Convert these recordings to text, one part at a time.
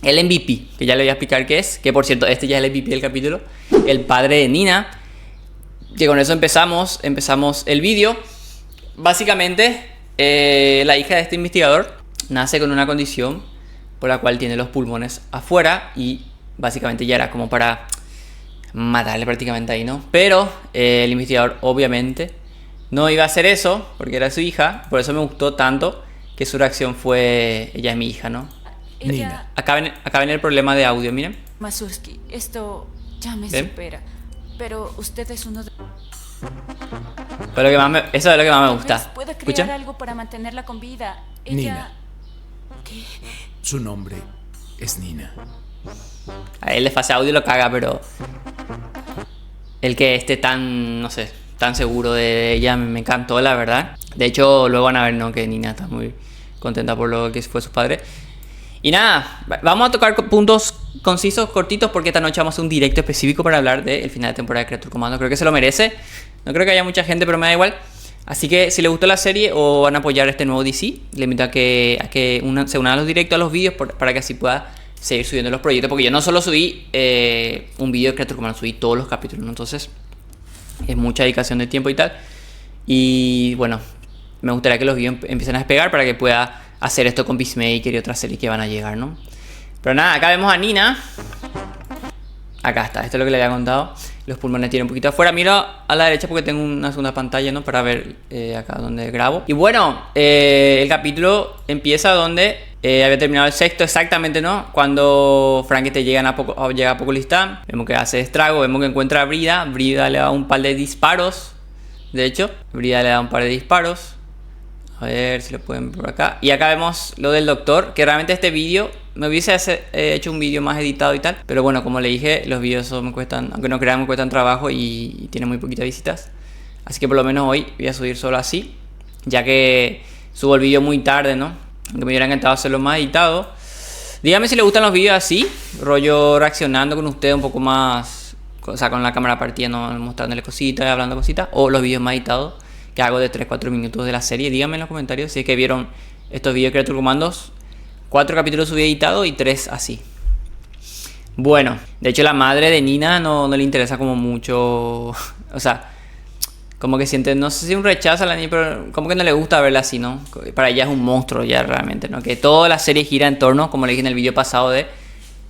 el MVP, que ya le voy a explicar qué es. Que por cierto, este ya es el MVP del capítulo. El padre de Nina. Que con eso empezamos el vídeo. Básicamente, la hija de este investigador nace con una condición por la cual tiene los pulmones afuera. Y básicamente ya era como para matarle prácticamente ahí, ¿no? Pero el investigador obviamente no iba a hacer eso porque era su hija. Por eso me gustó tanto que su reacción fue: ella es mi hija, ¿no? Nina. Acá ven el problema de audio, miren. Masuski, esto ya me ¿Ven? supera. Pero usted es uno de... Pero eso es lo que más me gusta. Puede crear ¿Escuchan? algo para mantenerla con vida. Ella... Nina. ¿Qué? Su nombre es Nina. A él le fase audio lo caga, pero el que esté tan, no sé, tan seguro de ella me encantó, la verdad. De hecho, luego van a ver, ¿no?, que Nina está muy contenta por lo que fue su padre. Y nada, vamos a tocar puntos concisos, cortitos, porque esta noche vamos a hacer un directo específico para hablar del final de temporada de Creature Commandos. Creo que se lo merece. No creo que haya mucha gente, pero me da igual. Así que si les gustó la serie o van a apoyar este nuevo DC, les invito a que se unan a los directos, a los vídeos, para que así pueda seguir subiendo los proyectos. Porque yo no solo subí un vídeo de Creature Commandos, subí todos los capítulos, ¿no? Entonces es mucha dedicación de tiempo y tal. Y bueno, me gustaría que los vídeos empiecen a despegar para que pueda hacer esto con Peacemaker y otras series que van a llegar, ¿no? Pero nada, acá vemos a Nina. Acá está, esto es lo que le había contado. Los pulmones tienen un poquito afuera. Miro a la derecha porque tengo una segunda pantalla, ¿no?, para ver acá donde grabo. Y bueno, el capítulo empieza donde había terminado el sexto exactamente, ¿no? Cuando Frankenstein llega a Apocalistán. Vemos que hace estrago, vemos que encuentra a Brida. Brida le da un par de disparos. De hecho, Brida le da un par de disparos. A ver si lo pueden ver por acá. Y acá vemos lo del doctor, que realmente este vídeo me hubiese hecho un vídeo más editado y tal. Pero bueno, como le dije, los vídeos me cuestan, aunque no crean, me cuestan trabajo y tienen muy poquitas visitas. Así que por lo menos hoy voy a subir solo así, ya que subo el vídeo muy tarde, ¿no? Aunque me hubiera encantado hacerlo más editado. Díganme si les gustan los vídeos así, rollo reaccionando con ustedes un poco más, o sea, con la cámara partida, ¿no?, mostrándole cositas, hablando cositas. O los vídeos más editados que hago de 3-4 minutos de la serie. Díganme en los comentarios si es que vieron estos vídeos de Creature Commandos. 4 capítulos subí editados y 3 así. Bueno, de hecho la madre de Nina no le interesa como mucho. O sea, como que siente, no sé si un rechazo a la niña, pero como que no le gusta verla así, ¿no? Para ella es un monstruo ya realmente, ¿no? Que toda la serie gira en torno, como le dije en el vídeo pasado, de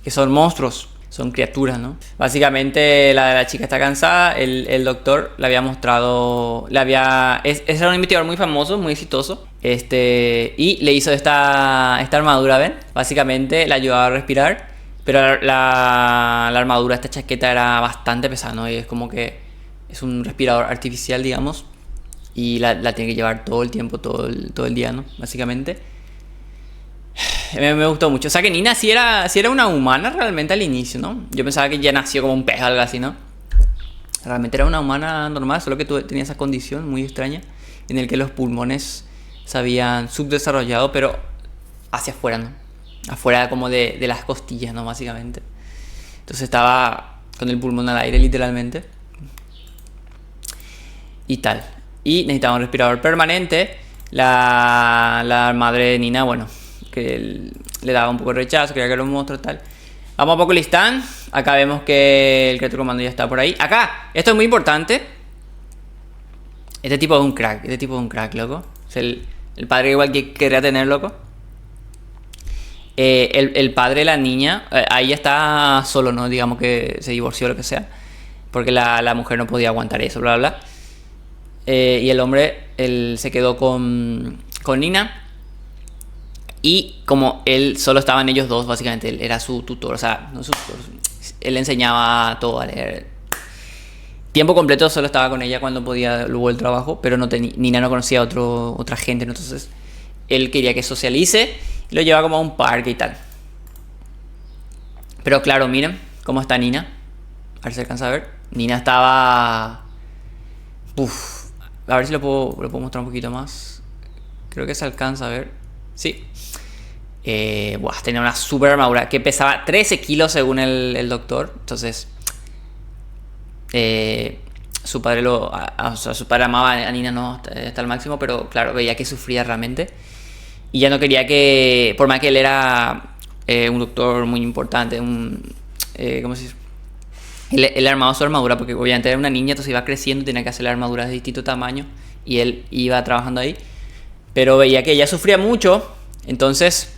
que son monstruos. Son criaturas, ¿no? Básicamente la chica está cansada. El doctor le había mostrado... Ese era un investigador muy famoso, muy exitoso. Y le hizo esta armadura, ¿ven? Básicamente le ayudaba a respirar. Pero la armadura, esta chaqueta era bastante pesada, ¿no? Y es como que es un respirador artificial, digamos. Y la tiene que llevar todo el tiempo, todo el día, ¿no? Básicamente. Me gustó mucho. O sea que Nina sí era una humana realmente al inicio, ¿no? Yo pensaba que ya nació como un pez o algo así, ¿no? Realmente era una humana normal, solo que tenía esa condición muy extraña en el que los pulmones se habían subdesarrollado, pero hacia afuera, ¿no? Afuera como de las costillas, ¿no? Básicamente. Entonces estaba con el pulmón al aire, literalmente. Y tal. Y necesitaba un respirador permanente. La madre de Nina, bueno, que le daba un poco de rechazo, quería que era un monstruo y tal. Vamos a Apocalistán. Acá vemos que el Creature Comando ya está por ahí. Acá, esto es muy importante. Este tipo es un crack, loco. Es el padre igual que quería tener, loco. El padre de la niña, ahí ya está solo, ¿no? Digamos que se divorció o lo que sea. Porque la mujer no podía aguantar eso, bla, bla, bla. Y el hombre, él se quedó con Nina. Y como él solo estaban ellos dos, básicamente él era su tutor, o sea, no su tutor, él le enseñaba todo a leer. Tiempo completo solo estaba con ella cuando podía luego el trabajo, pero Nina no conocía a otra gente, ¿no? Entonces él quería que socialice y lo llevaba como a un parque y tal. Pero claro, miren cómo está Nina. A ver si se alcanza a ver. Nina estaba... Uf, a ver si lo puedo mostrar un poquito más. Creo que se alcanza a ver. Sí. Tenía una super armadura que pesaba 13 kilos según el doctor. Entonces su padre su padre amaba a Nina, no hasta el máximo, pero claro, veía que sufría realmente. Y ya no quería que, por más que él era un doctor muy importante, ¿cómo se dice? Él armaba su armadura porque obviamente era una niña, entonces iba creciendo y tenía que hacerle armaduras de distinto tamaño y él iba trabajando ahí. Pero veía que ella sufría mucho, entonces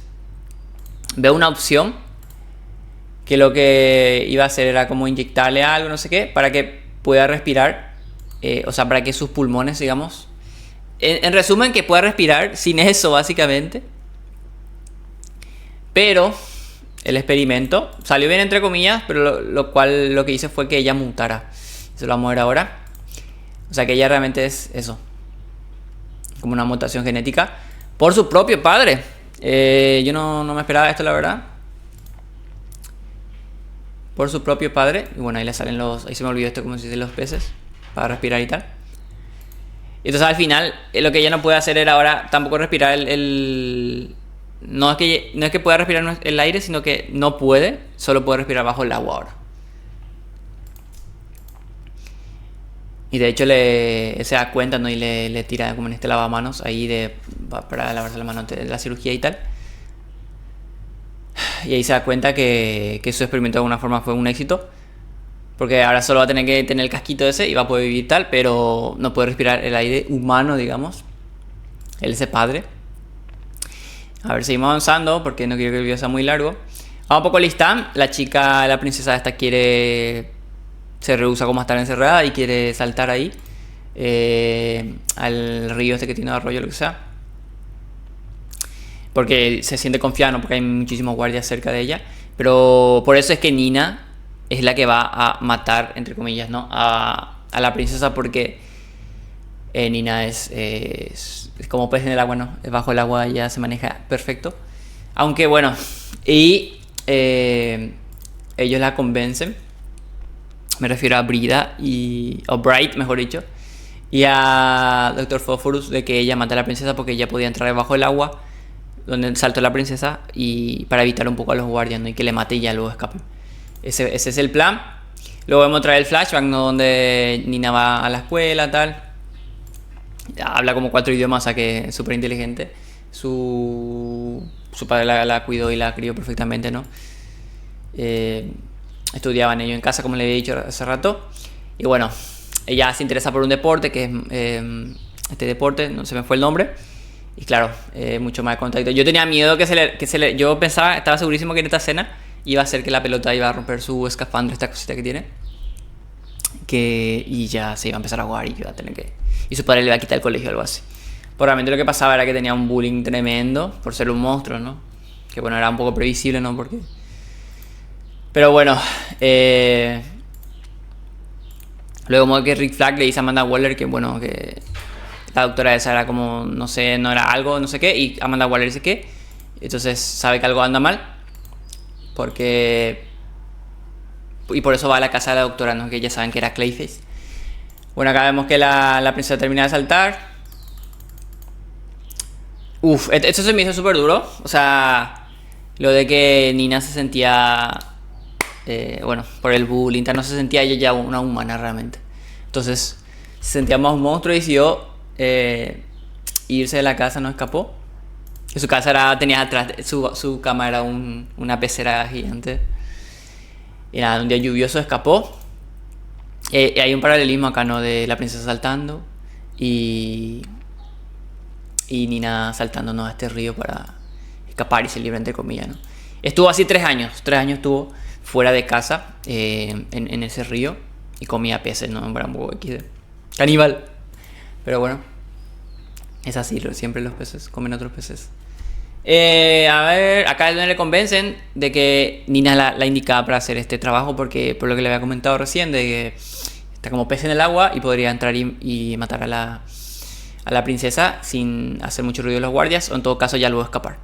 veo una opción que lo que iba a hacer era como inyectarle algo, no sé qué, para que pueda respirar, o sea, para que sus pulmones, digamos, en resumen, que pueda respirar sin eso, básicamente. Pero el experimento salió bien, entre comillas, pero lo que hice fue que ella mutara. Eso lo vamos a ver ahora. O sea, que ella realmente es eso, como una mutación genética por su propio padre. Yo no me esperaba esto, la verdad. Por su propio padre. Y bueno, ahí le salen ahí se me olvidó esto, como se dice, los peces, para respirar y tal. Entonces al final, lo que ella no puede hacer era ahora tampoco respirar no es que pueda respirar el aire, sino que no puede, solo puede respirar bajo el agua ahora. Y de hecho se da cuenta, ¿no? Y le tira como en este lavamanos ahí para lavarse las manos de la cirugía y tal. Y ahí se da cuenta que su experimento de alguna forma fue un éxito. Porque ahora solo va a tener que tener el casquito ese y va a poder vivir tal, pero no puede respirar el aire humano, digamos. Él es el padre. A ver, seguimos avanzando porque no quiero que el video sea muy largo. Vamos un poco lista. La princesa esta se rehúsa como a estar encerrada y quiere saltar ahí. Al río este que tiene arroyo, lo que sea. Porque se siente confiada, ¿no? Porque hay muchísimos guardias cerca de ella. Pero por eso es que Nina es la que va a matar, entre comillas, ¿no? A la princesa, porque Nina es como pez en el agua, ¿no? Bajo el agua ya se maneja perfecto. Aunque bueno, y ellos la convencen. Me refiero a Brida o Bright, mejor dicho. Y a Dr. Phosphorus, de que ella mata a la princesa porque ella podía entrar debajo del agua donde saltó la princesa, y para evitar un poco a los guardias, ¿no? Y que le mate y ya luego escape. Ese es el plan. Luego vemos otra vez el flashback, ¿no? Donde Nina va a la escuela, tal. Habla como 4 idiomas, o sea que es súper inteligente. Su padre la cuidó y la crió perfectamente, ¿no? Estudiaban ellos en casa, como le había dicho hace rato. Y bueno, ella se interesa por un deporte, que es este deporte, no se me fue el nombre. Y claro, mucho más contacto. Yo tenía miedo yo pensaba, estaba segurísimo que en esta escena iba a ser que la pelota iba a romper su escafandra, esta cosita que tiene. Y ya se iba a empezar a jugar y iba a tener que... Y su padre le iba a quitar el colegio o algo así. Probablemente lo que pasaba era que tenía un bullying tremendo por ser un monstruo, ¿no? Que bueno, era un poco previsible, ¿no? Porque... Pero bueno, luego como que Rick Flag le dice a Amanda Waller que bueno, que la doctora esa era como, no sé, no era algo, no sé qué. Y Amanda Waller dice que... Entonces sabe que algo anda mal. Y por eso va a la casa de la doctora, ¿no? Que ya saben que era Clayface. Bueno, acá vemos que la princesa termina de saltar. Esto se me hizo súper duro. O sea, lo de que Nina se sentía... bueno, por el bullying, no se sentía ella ya una humana realmente. Entonces, se sentía más un monstruo y decidió irse de la casa, no escapó. Y su casa tenía atrás, su cama era una pecera gigante. Y nada, un día lluvioso escapó. Y hay un paralelismo acá, ¿no? De la princesa saltando y Nina saltando, ¿no? A este río para escapar y ser libre, entre comillas, ¿no? Estuvo así 3 años. 3 años estuvo fuera de casa, en ese río, y comía peces, ¿no? Era un poco XD. Caníbal. Pero bueno, es así, siempre los peces comen otros peces. A ver, acá le convencen de que Nina es la indicada para hacer este trabajo, porque por lo que le había comentado recién, de que está como pez en el agua y podría entrar y matar a la princesa sin hacer mucho ruido los guardias, o en todo caso ya luego escapar.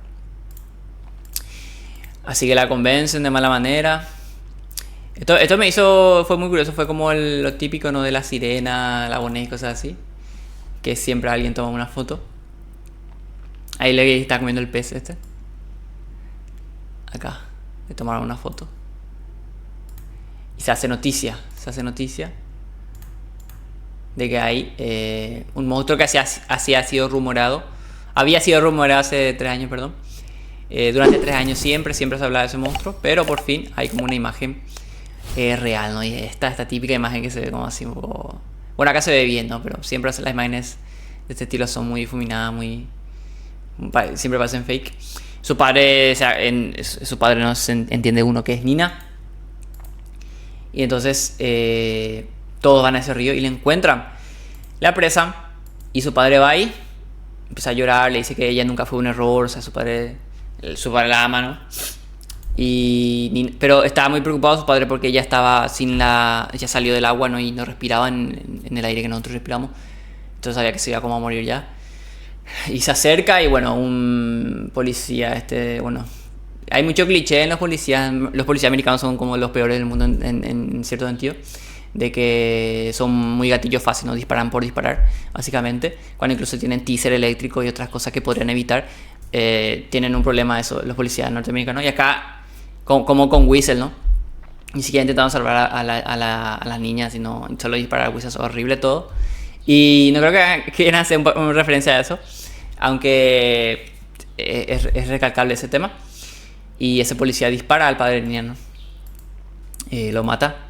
Así que la convencen de mala manera. Esto fue muy curioso, fue como lo típico, ¿no? De la sirena, la boneta y cosas así, que siempre alguien toma una foto. Ahí le está comiendo el pez este. Acá. Le tomaron una foto. Y se hace noticia. De que hay un monstruo que así ha sido rumorado Había sido rumoreado hace 3 años, perdón. Durante 3 años siempre se hablaba de ese monstruo, pero por fin hay como una imagen real, ¿no? Y esta típica imagen que se ve como así un poco... Bueno, acá se ve bien, ¿no? Pero siempre las imágenes de este estilo son muy difuminadas, siempre parecen fake. Su padre, o sea, su padre no se entiende uno que es Nina. Y entonces todos van a ese río y le encuentran. La apresan y su padre va ahí, empieza a llorar, le dice que ella nunca fue un error, o sea, su padre la ama, ¿no? Pero estaba muy preocupado su padre porque ella estaba ella salió del agua, ¿no? Y no respiraba en el aire que nosotros respiramos. Entonces sabía que se iba como a morir ya. Y se acerca y bueno, un policía, bueno, hay mucho cliché en los policías. Los policías americanos son como los peores del mundo en cierto sentido. De que son muy gatillos fáciles, ¿no? Disparan por disparar, básicamente. Cuando incluso tienen teaser eléctrico y otras cosas que podrían evitar. Tienen un problema eso, los policías norteamericanos. Y acá, como con Whistle, ¿no? Ni siquiera intentaron salvar a la niña, sino solo disparar a Whistle. Es horrible todo. Y no creo que quieran hacer una referencia a eso. Aunque es recalcable ese tema. Y ese policía dispara al padre de niña, ¿no? Lo mata.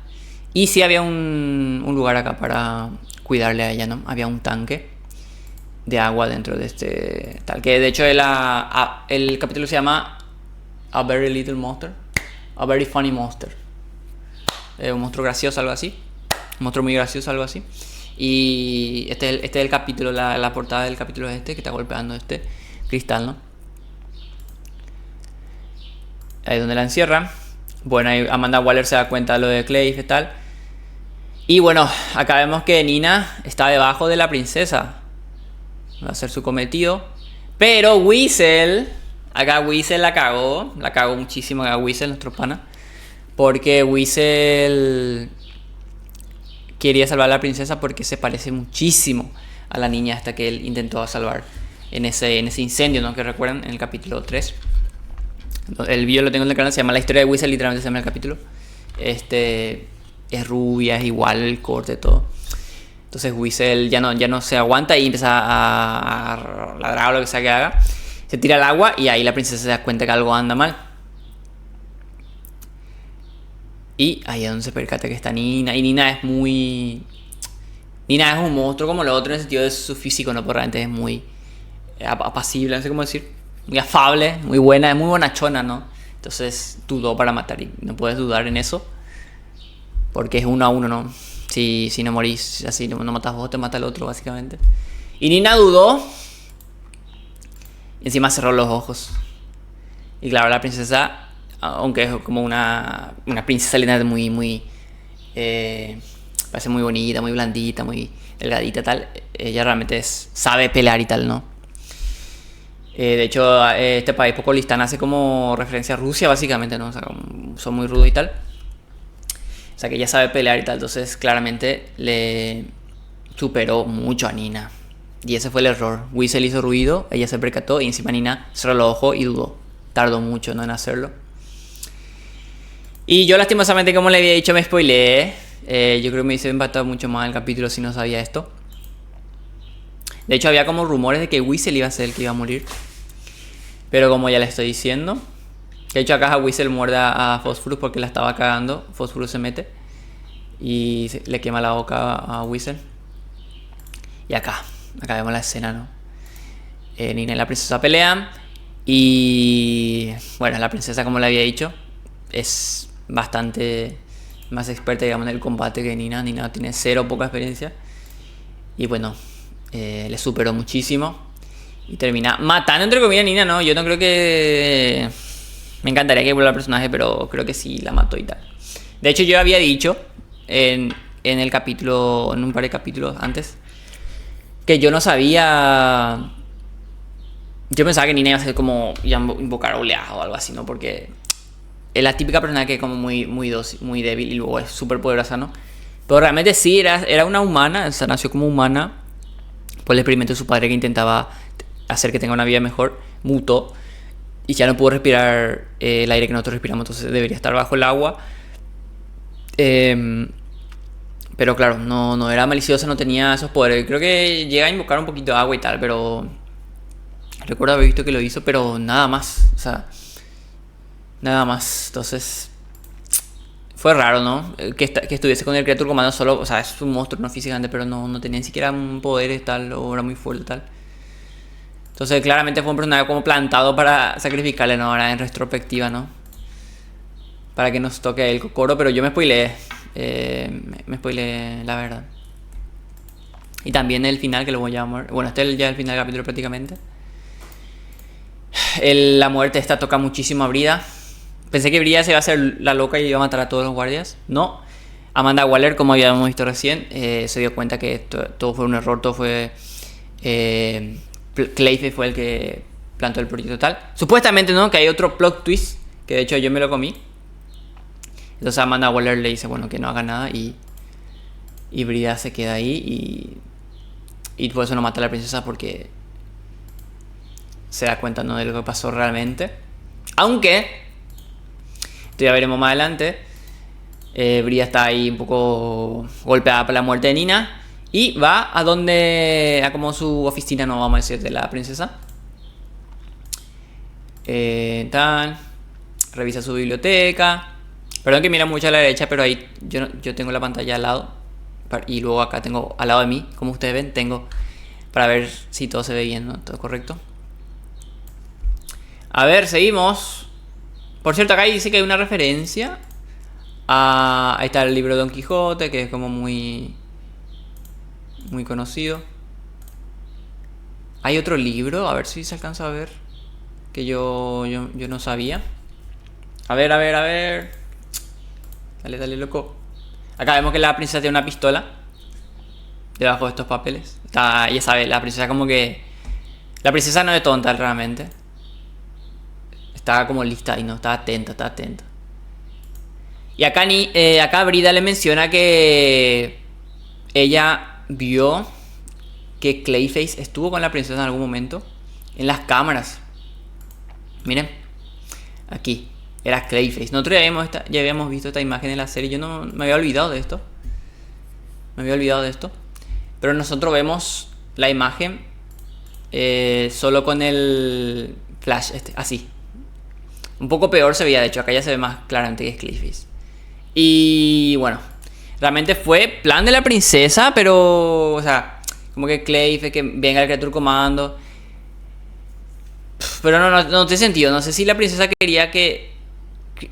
Y sí había un lugar acá para cuidarle a ella, ¿no? Había un tanque de agua dentro de este tal. Que de hecho el capítulo se llama A Very Little Monster. A Very Funny Monster. Un monstruo gracioso, algo así. Un monstruo muy gracioso, algo así. Y este es el capítulo, la portada del capítulo es que está golpeando este cristal, ¿no? Ahí es donde la encierran. Bueno, ahí Amanda Waller se da cuenta de lo de Clay y tal. Y bueno, acá vemos que Nina está debajo de la princesa. Va a hacer su cometido. Pero Whistle, acá Whistle la cagó muchísimo acá Whistle, nuestro pana. Porque Whistle quería salvar a la princesa porque se parece muchísimo a la niña hasta que él intentó salvar en ese incendio, ¿no? Que recuerdan en el capítulo 3. El video lo tengo en el canal, se llama La historia de Whistle, literalmente se llama el capítulo. Es rubia, es igual el corte, todo. Entonces Whistle ya no se aguanta y empieza a ladrar o lo que sea que haga. Se tira al agua y ahí la princesa se da cuenta que algo anda mal. Y ahí es donde se percata que está Nina. Y Nina es un monstruo como lo otro en el sentido de su físico, ¿no? Porque realmente es muy apacible, no sé cómo decir. Muy afable, muy buena, es muy bonachona, ¿no? Entonces dudó para matar y no puedes dudar en eso. Porque es 1 a 1, ¿no? Si no morís así, no matas vos, te mata el otro, básicamente. Y Nina dudó. Y encima cerró los ojos. Y claro, la princesa, aunque es como una princesa linda muy parece muy bonita, muy blandita, muy delgadita y tal. Ella realmente sabe pelear y tal, ¿no? De hecho, este país Pocolistán hace como referencia a Rusia, básicamente, ¿no? O sea, son muy rudos y tal. O sea, que ella sabe pelear y tal. Entonces, claramente le superó mucho a Nina. Y ese fue el error. Whistle hizo ruido, ella se percató y encima Nina cerró los ojos y dudó. Tardó mucho, ¿no? En hacerlo. Y yo lastimosamente, como le había dicho, me spoileé. Yo creo que me hubiese impactado mucho más el capítulo si no sabía esto. De hecho, había como rumores de que Whistle iba a ser el que iba a morir. Pero como ya le estoy diciendo. De hecho, acá Whistle muerde a Phosphorus porque la estaba cagando. Phosphorus se mete y le quema la boca a Whistle. Y acá vemos la escena, ¿no? Nina y la princesa pelean. Y bueno, la princesa, como le había dicho, es bastante más experta, digamos, en el combate que Nina. Nina tiene poca experiencia. Y bueno, le superó muchísimo. Y termina matando, entre comillas, a Nina, ¿no? Yo no creo que... Me encantaría que vuelva el personaje, pero creo que sí la mató y tal. De hecho, yo había dicho en el capítulo, en un par de capítulos antes, que yo no sabía... Yo pensaba que Nina iba a ser como invocar oleadas o algo así, ¿no? Porque es la típica persona que es como muy dócil, muy débil y luego es súper poderosa, ¿no? Pero realmente sí, era una humana, o sea, nació como humana por el experimento de su padre que intentaba hacer que tenga una vida mejor, mutó y ya no pudo respirar el aire que nosotros respiramos, entonces debería estar bajo el agua. Pero claro, no era maliciosa, no tenía esos poderes. Creo que llega a invocar un poquito de agua y tal, pero Recuerdo haber visto que lo hizo, pero nada más. O sea, nada más. Entonces, fue raro, ¿no? Que estuviese con el Creature Comando solo. O sea, es un monstruo, no físicamente, pero no tenía ni siquiera un poder tal, o era muy fuerte tal. Entonces, claramente fue un personaje como plantado para sacrificarle, ¿no? Ahora en retrospectiva, ¿no? Para que nos toque el Kokoro, pero yo me spoileé. Me spoileé, la verdad. Y también el final, que lo voy a llamar. Bueno, este es ya el final del capítulo prácticamente. La muerte esta toca muchísimo a Brida. Pensé que Brida se iba a hacer la loca y iba a matar a todos los guardias. No. Amanda Waller, como habíamos visto recién, se dio cuenta que todo fue un error, todo fue... Clayface fue el que plantó el proyecto tal. Supuestamente, ¿no? Que hay otro plot twist, que de hecho yo me lo comí. Entonces Amanda Waller le dice, bueno, que no haga nada y Brida se queda ahí y por eso no mata a la princesa, porque se da cuenta, ¿no? De lo que pasó realmente. Aunque, esto ya veremos más adelante, Brida está ahí un poco golpeada por la muerte de Nina y va a como su oficina, no vamos a decir, de la princesa. Revisa su biblioteca. Perdón que mira mucho a la derecha, pero ahí yo tengo la pantalla al lado. Y luego acá tengo al lado de mí, como ustedes ven, tengo para ver si todo se ve bien, ¿no? Todo correcto. A ver, seguimos. Por cierto, acá dice que hay una referencia ahí está el libro de Don Quijote, que es como muy conocido. Hay otro libro, a ver si se alcanza a ver, que yo no sabía. A ver. Dale, loco. Acá vemos que la princesa tiene una pistola debajo de estos papeles. Ya sabe, la princesa como que... La princesa no es tonta realmente. Está como lista y no, está atenta. Y acá Brida le menciona que ella vio que Clayface estuvo con la princesa en algún momento en las cámaras. Miren, aquí era Clayface. Nosotros ya habíamos visto esta imagen en la serie. Yo no me había olvidado de esto. Pero nosotros vemos la imagen solo con el flash así. Un poco peor se veía, de hecho. Acá ya se ve más claramente que es Clayface. Y bueno, realmente fue plan de la princesa, pero... O sea, como que Clayface, que venga el Creature Comando. Pero no tiene sentido. No sé si la princesa quería que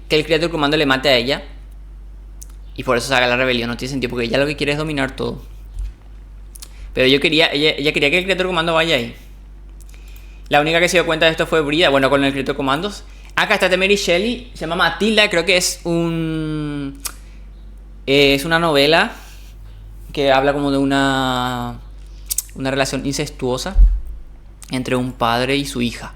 el Creature Comando le mate a ella y por eso se haga la rebelión. No tiene sentido, porque ella lo que quiere es dominar todo. Pero ella quería que el Creature Comando vaya ahí. La única que se dio cuenta de esto fue Brida. Bueno, con el Creature Commandos. Acá está Mary Shelley. Se llama Matilda. Creo que es una novela que habla como de una relación incestuosa entre un padre y su hija,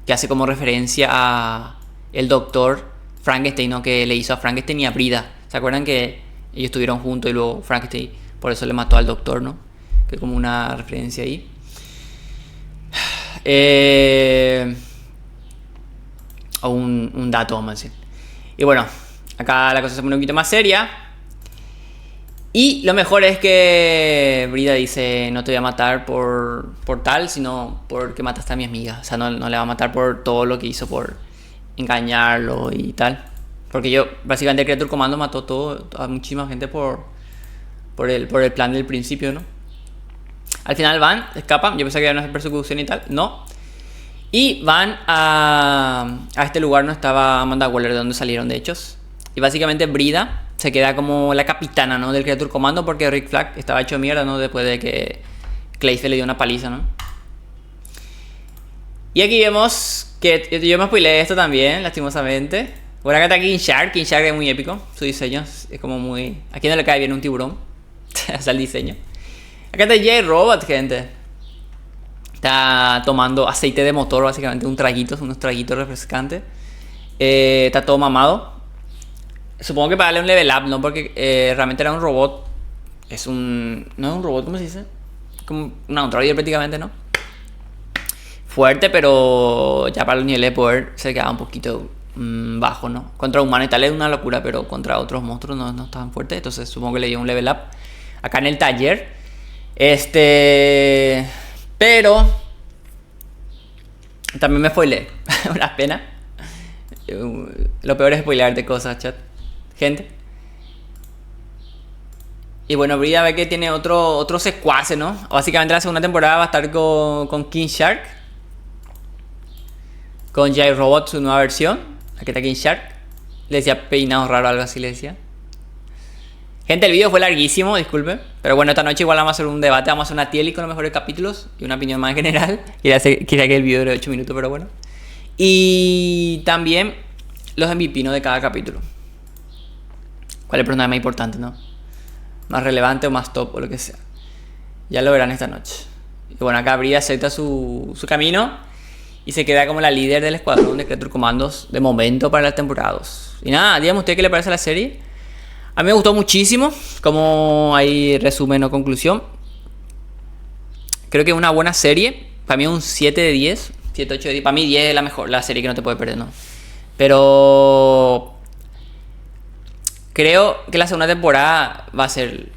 que hace como referencia a el doctor Frankenstein, ¿no? Que le hizo a Frankenstein y a Brida. ¿Se acuerdan que ellos estuvieron juntos y luego Frankenstein por eso le mató al doctor, ¿no? Que como una referencia ahí. O un dato, vamos a decir. Y bueno, acá la cosa se pone un poquito más seria. Y lo mejor es que Brida dice: no te voy a matar por tal, sino porque mataste a mi amiga. O sea, no le va a matar por todo lo que hizo, por engañarlo y tal. Porque básicamente el Creature Comando mató a muchísima gente por el plan del principio, ¿no? Al final escapan. Yo pensé que iban a hacer persecución y tal. No. Y van a este lugar donde estaba Amanda Waller, de donde salieron de hechos. Y básicamente Brida se queda como la capitana, ¿no? Del Creature Comando, porque Rick Flag estaba hecho mierda, ¿no? Después de que Clayface le dio una paliza, ¿no? Y aquí vemos que yo me spoileé esto también, lastimosamente. Bueno, acá está King Shark. King Shark es muy épico. Su diseño es como muy... ¿A quién no le cae bien un tiburón? O sea, el diseño. Acá está J-Robot, gente. Está tomando aceite de motor, básicamente, unos traguitos refrescantes. Está todo mamado. Supongo que para darle un level up, ¿no? Porque realmente era un robot. No es un robot, ¿cómo se dice? Como un androide prácticamente, ¿no? Fuerte, pero ya para los niveles de poder se quedaba un poquito bajo, ¿no? Contra humanos y tal es una locura, pero contra otros monstruos no es tan fuerte. Entonces supongo que le dio un level up. Acá en el taller. Pero También me spoileé. Una pena. Lo peor es spoilearte cosas, chat. Gente. Y bueno, Brida ve que tiene otro secuace, ¿no? Básicamente la segunda temporada va a estar con King Shark. Con J Robot, su nueva versión. Aquí está King Shark. Le decía peinado raro, algo así le decía. Gente, el video fue larguísimo, disculpen. Pero bueno, esta noche igual vamos a hacer un debate. Vamos a hacer una tier list con los mejores capítulos. Y una opinión más general. Quería que el video dure 8 minutos, pero bueno. Y también los MVP, ¿no? De cada capítulo. ¿Cuál es el personaje más importante, no? Más relevante o más top o lo que sea. Ya lo verán esta noche. Y bueno, acá Brida acepta su camino. Y se queda como la líder del escuadrón de Creature Commandos de momento para la temporada 2. Y nada, díganme usted qué le parece la serie. A mí me gustó muchísimo. Como ahí resumen o conclusión. Creo que es una buena serie. Para mí es un 7 de 10. 7, 8 de 10. Para mí 10 es la mejor, la serie que no te puede perder, ¿no? Pero creo que la segunda temporada va a ser...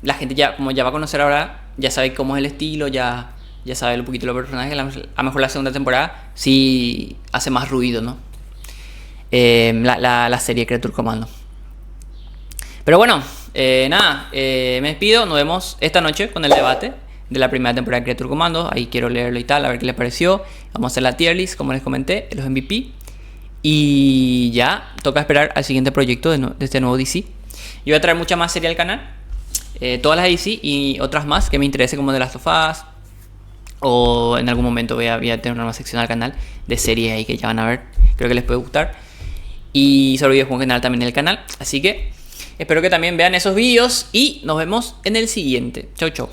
la gente ya, como ya va a conocer ahora, ya sabe cómo es el estilo, ya sabe un poquito los personajes. A lo mejor la segunda temporada sí hace más ruido, ¿no? La serie Creature Commando. Pero bueno, nada, me despido. Nos vemos esta noche con el debate de la primera temporada de Creature Commando. Ahí quiero leerlo y tal, a ver qué les pareció. Vamos a hacer la tier list, como les comenté, los MVP. Y ya, toca esperar al siguiente proyecto de este nuevo DC. Yo voy a traer mucha más serie al canal. Todas las DC y otras más que me interese, como The Last of Us. O en algún momento voy a tener una nueva sección al canal de series ahí que ya van a ver. Creo que les puede gustar. Y sobre videojuegos en general también en el canal. Así que espero que también vean esos vídeos. Y nos vemos en el siguiente. Chau, chau.